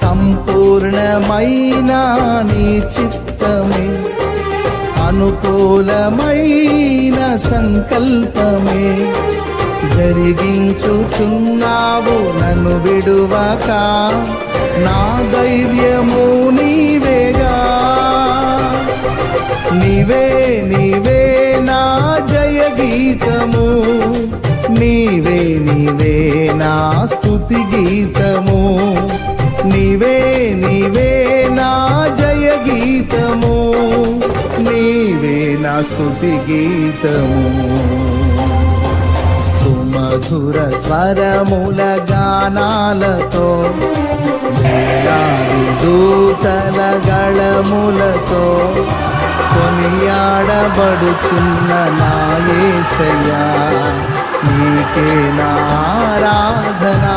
సంపూర్ణమైన నీ చిత్తమే, అనుకూలమైన సంకల్పమే జరిగించుచున్నావు నన్ను విడువక. నా ధైర్యము నీవేగా, నీవే నీవే నా జయ గీతము, నీవే నీవే నా స్తుతి గీతము, నీవే నీవే నా జయ గీతము, నీవే నా స్తుతి గీతము. సుమధుర స్వరముల గానాలతో, వేలాది దూతల గళములతో కొనియాడబడుచున్న నా యేసయ్యా, నీకే నా ఆరాధనా.